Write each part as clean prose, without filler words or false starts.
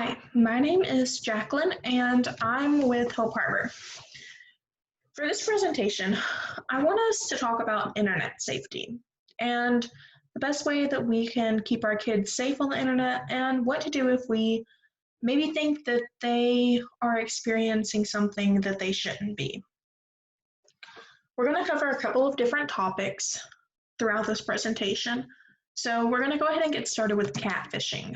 Hi, my name is Jacqueline and I'm with Hope Harbor. For this presentation, I want us to talk about internet safety and the best way that we can keep our kids safe on the internet and what to do if we maybe think that they are experiencing something that they shouldn't be. We're going to cover a couple of different topics throughout this presentation. So we're going to go ahead and get started with catfishing.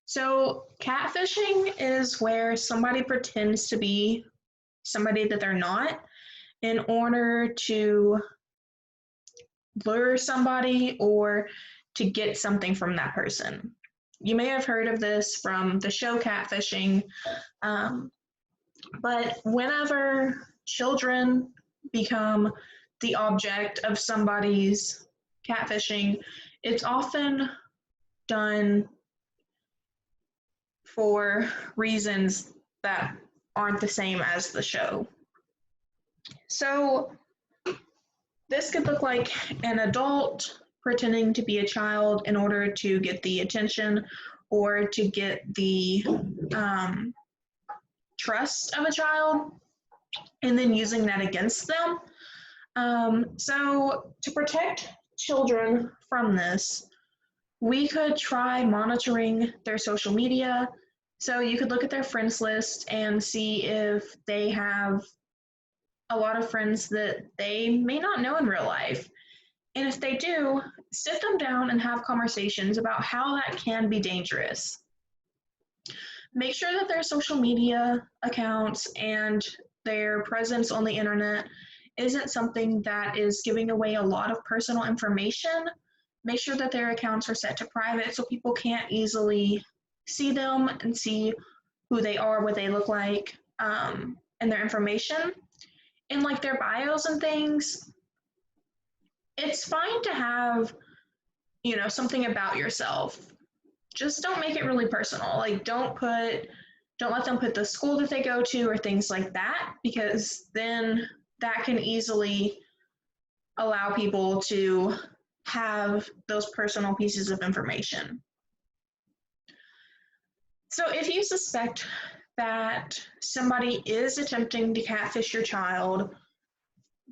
So catfishing is where somebody pretends to be somebody that they're not in order to lure somebody or to get something from that person. You may have heard of this from the show Catfishing, but whenever children become the object of somebody's catfishing, it's often done for reasons that aren't the same as the show. So this could look like an adult pretending to be a child in order to get the attention or to get the trust of a child and then using that against them. So to protect children from this, we could try monitoring their social media. So you could look at their friends list and see if they have a lot of friends that they may not know in real life. And if they do, sit them down and have conversations about how that can be dangerous. Make sure that their social media accounts and their presence on the internet isn't something that is giving away a lot of personal information. Make sure that their accounts are set to private so people can't easily see them and see who they are, what they look like, and their information. And like their bios and things, it's fine to have, something about yourself. Just don't make it really personal. Like don't let them put the school that they go to or things like that, because then that can easily allow people to have those personal pieces of information. So if you suspect that somebody is attempting to catfish your child,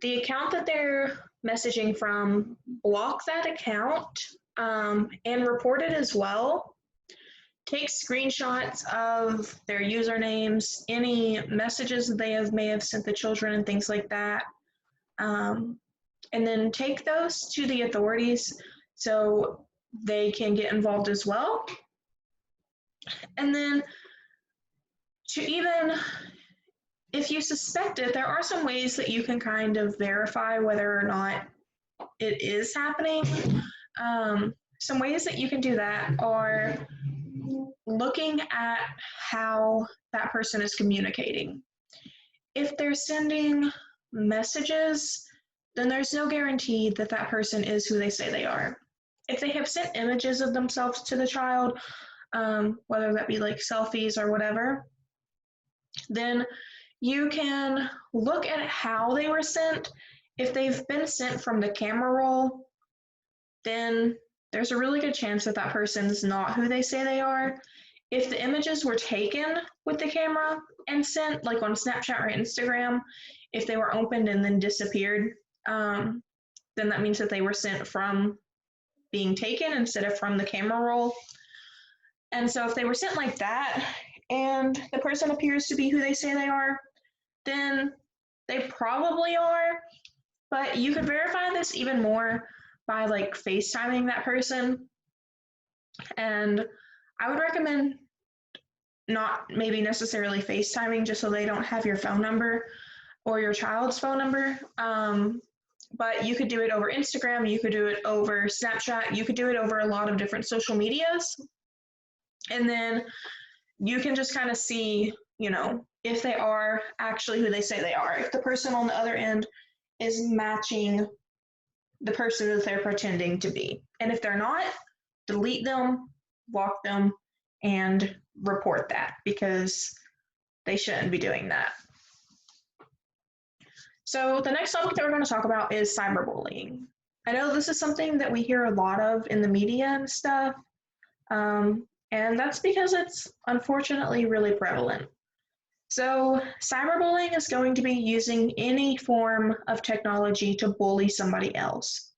the account that they're messaging from, block that account and report it as well. Take screenshots of their usernames, any messages that they may have sent the children and things like that. And then take those to the authorities so they can get involved as well. And then if you suspect it, there are some ways that you can kind of verify whether or not it is happening. Some ways that you can do that are looking at how that person is communicating. If they're sending messages, then there's no guarantee that that person is who they say they are. If they have sent images of themselves to the child, whether that be like selfies or whatever, then you can look at how they were sent. If they've been sent from the camera roll, then there's a really good chance that that person's not who they say they are. If the images were taken with the camera and sent, like on Snapchat or Instagram, if they were opened and then disappeared, then that means that they were sent from being taken instead of from the camera roll. And so if they were sent like that and the person appears to be who they say they are, then they probably are. But you could verify this even more by like FaceTiming that person. And I would recommend not maybe necessarily FaceTiming just so they don't have your phone number or your child's phone number. But you could do it over Instagram, you could do it over Snapchat, you could do it over a lot of different social medias. And then you can just kind of see, if they are actually who they say they are, if the person on the other end is matching the person that they're pretending to be. And if they're not, delete them, block them, and report that because they shouldn't be doing that. So the next topic that we're going to talk about is cyberbullying. I know this is something that we hear a lot of in the media and stuff. And that's because it's unfortunately really prevalent. So, cyberbullying is going to be using any form of technology to bully somebody else.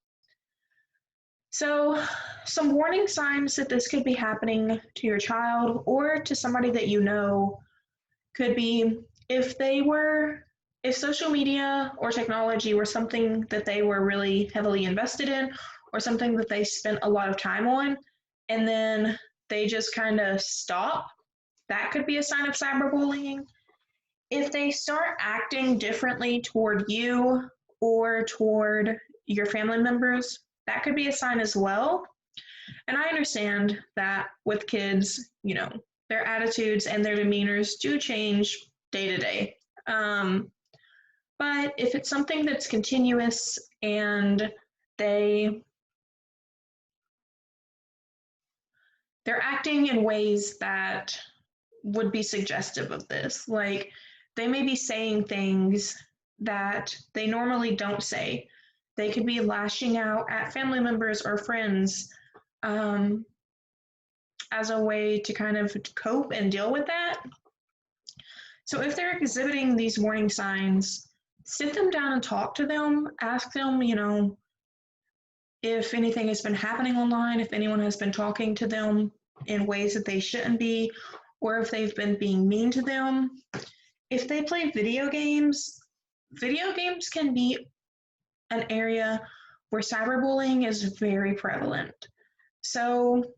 So, some warning signs that this could be happening to your child or to somebody that you know could be if they were, if social media or technology were something that they were really heavily invested in or something that they spent a lot of time on, and then they just kind of stop, that could be a sign of cyberbullying. If they start acting differently toward you or toward your family members, that could be a sign as well. And I understand that with kids, their attitudes and their demeanors do change day to day. But if it's something that's continuous and they they're acting in ways that would be suggestive of this, like they may be saying things that they normally don't say. They could be lashing out at family members or friends um, as a way to kind of cope and deal with that. So if they're exhibiting these warning signs, sit them down and talk to them. Ask them, if anything has been happening online, if anyone has been talking to them in ways that they shouldn't be, or if they've been being mean to them. If they play video games can be an area where cyberbullying is very prevalent. So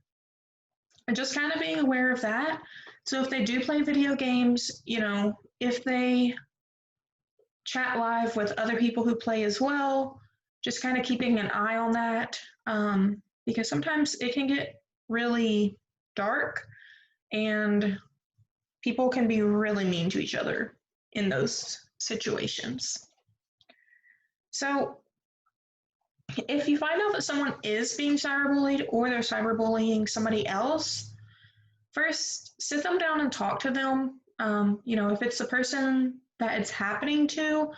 just kind of being aware of that. So if they do play video games, if they chat live with other people who play as well, just kind of keeping an eye on that, because sometimes it can get really dark and people can be really mean to each other in those situations. So if you find out that someone is being cyberbullied or they're cyberbullying somebody else, first sit them down and talk to them. If it's the person that it's happening to,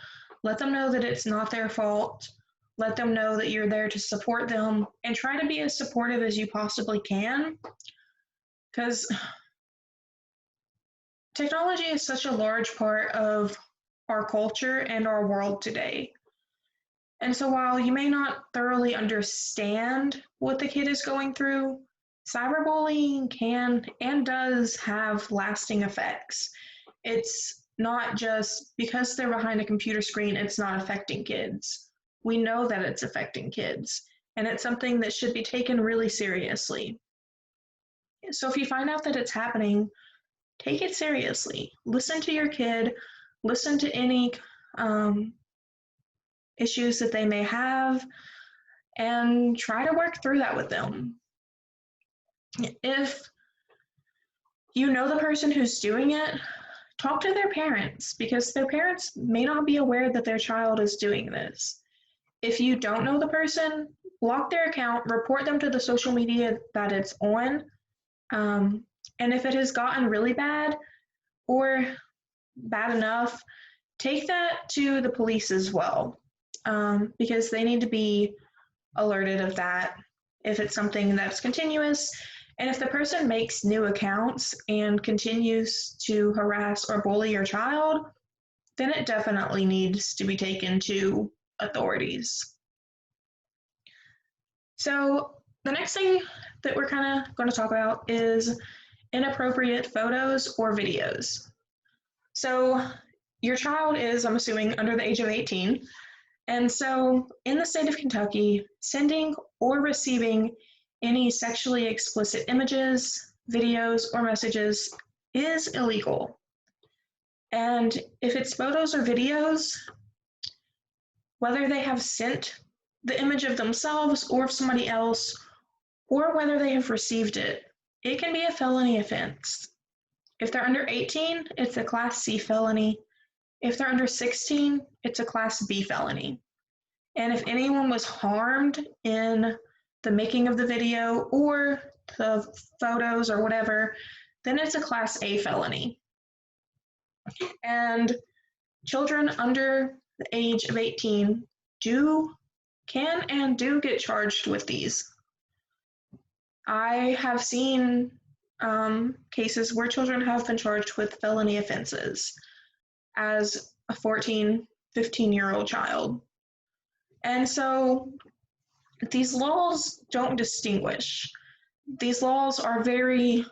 let them know that it's not their fault. Let them know that you're there to support them and try to be as supportive as you possibly can. Because technology is such a large part of our culture and our world today. And so while you may not thoroughly understand what the kid is going through, cyberbullying can and does have lasting effects. It's not just because they're behind a computer screen, it's not affecting kids. We know that it's affecting kids, and it's something that should be taken really seriously. So if you find out that it's happening, take it seriously. Listen to your kid, listen to any issues that they may have, and try to work through that with them. If you know the person who's doing it, talk to their parents because their parents may not be aware that their child is doing this. If you don't know the person, block their account, report them to the social media that it's on. And if it has gotten really bad or bad enough, take that to the police as well, because they need to be alerted of that if it's something that's continuous. And if the person makes new accounts and continues to harass or bully your child, then it definitely needs to be taken to authorities. So the next thing that we're kind of going to talk about is inappropriate photos or videos. So your child is, I'm assuming, under the age of 18. And so in the state of Kentucky, sending or receiving any sexually explicit images, videos, or messages is illegal. And if it's photos or videos, whether they have sent the image of themselves or of somebody else, or whether they have received it, it can be a felony offense. If they're under 18, it's a Class C felony. If they're under 16, it's a Class B felony. And if anyone was harmed in the making of the video or the photos or whatever, then it's a Class A felony. And children under the age of 18 can and do get charged with these. I have seen cases where children have been charged with felony offenses as a 14, 15-year-old child. And so these laws don't distinguish. These laws are very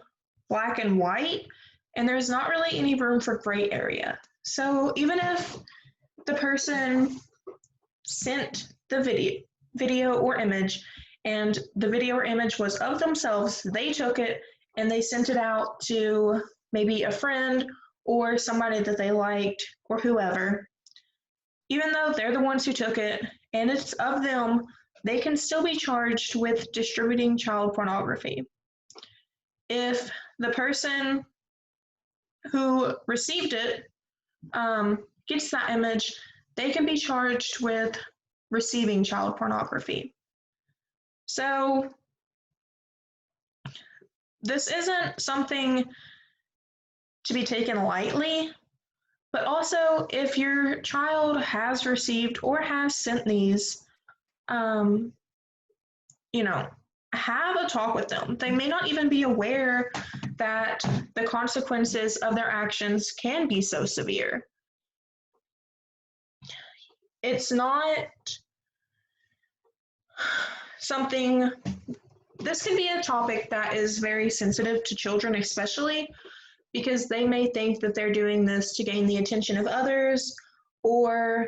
black and white, and there's not really any room for gray area. So even if the person sent the video or image, and the video or image was of themselves, they took it and they sent it out to maybe a friend or somebody that they liked or whoever. Even though they're the ones who took it and it's of them, they can still be charged with distributing child pornography. If the person who received it gets that image, they can be charged with receiving child pornography. So this isn't something to be taken lightly, but also if your child has received or has sent these, have a talk with them. They may not even be aware that the consequences of their actions can be so severe. It's not something, this can be a topic that is very sensitive to children, especially because they may think that they're doing this to gain the attention of others, or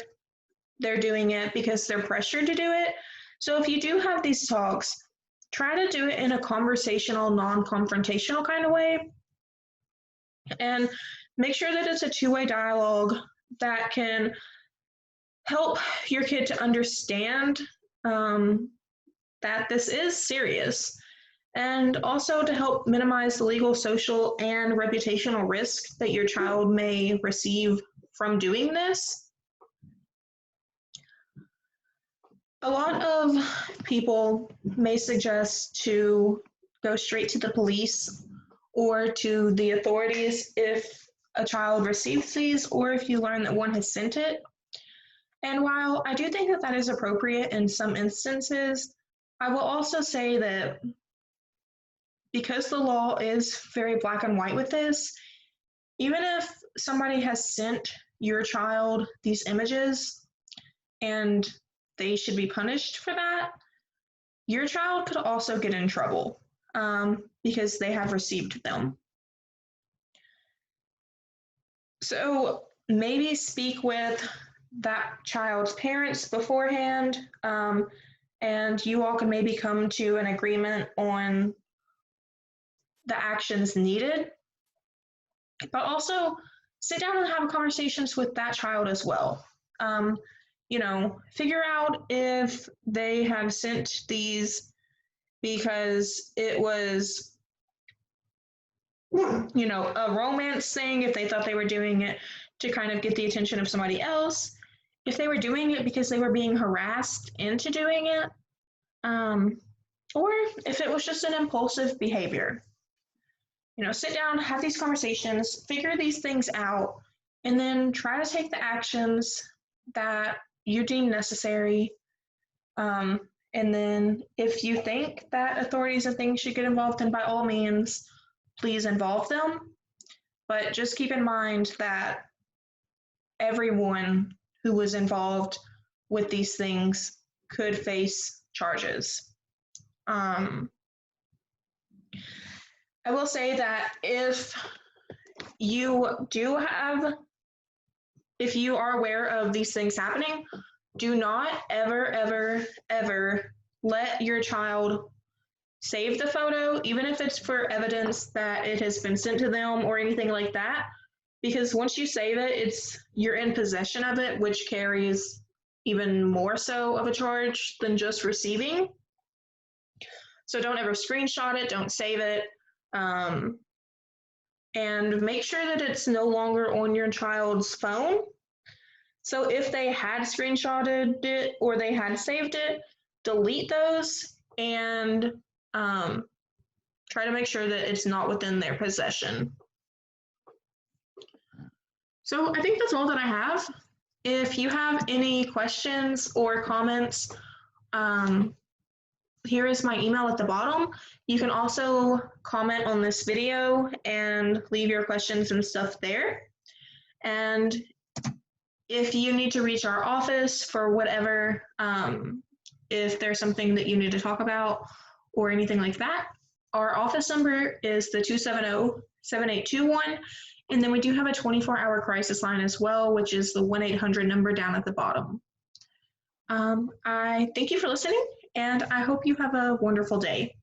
they're doing it because they're pressured to do it. So if you do have these talks, try to do it in a conversational, non-confrontational kind of way, and make sure that it's a two-way dialogue that can help your kid to understand that this is serious, and also to help minimize the legal, social, and reputational risk that your child may receive from doing this. A lot of people may suggest to go straight to the police or to the authorities if a child receives these or if you learn that one has sent it. And while I do think that that is appropriate in some instances, I will also say that because the law is very black and white with this, even if somebody has sent your child these images and they should be punished for that, your child could also get in trouble because they have received them. So maybe speak with that child's parents beforehand, and you all can maybe come to an agreement on the actions needed, but also sit down and have conversations with that child as well. Figure out if they have sent these because it was, a romance thing, if they thought they were doing it to kind of get the attention of somebody else, if they were doing it because they were being harassed into doing it, or if it was just an impulsive behavior. Sit down, have these conversations, figure these things out, and then try to take the actions that you deem necessary. And then if you think that authorities and things should get involved, then by all means, please involve them. But just keep in mind that everyone who was involved with these things could face charges. I will say that if you are aware of these things happening, do not ever, ever, ever let your child save the photo, even if it's for evidence that it has been sent to them or anything like that, because once you save it, you're in possession of it, which carries even more so of a charge than just receiving. So don't ever screenshot it, don't save it, and make sure that it's no longer on your child's phone. So if they had screenshotted it or they had saved it, delete those and try to make sure that it's not within their possession. So I think that's all that I have. If you have any questions or comments, here is my email at the bottom. You can also comment on this video and leave your questions and stuff there. And if you need to reach our office for whatever, if there's something that you need to talk about or anything like that, our office number is the 270-7821. And then we do have a 24-hour crisis line as well, which is the 1-800 number down at the bottom. I thank you for listening, and I hope you have a wonderful day.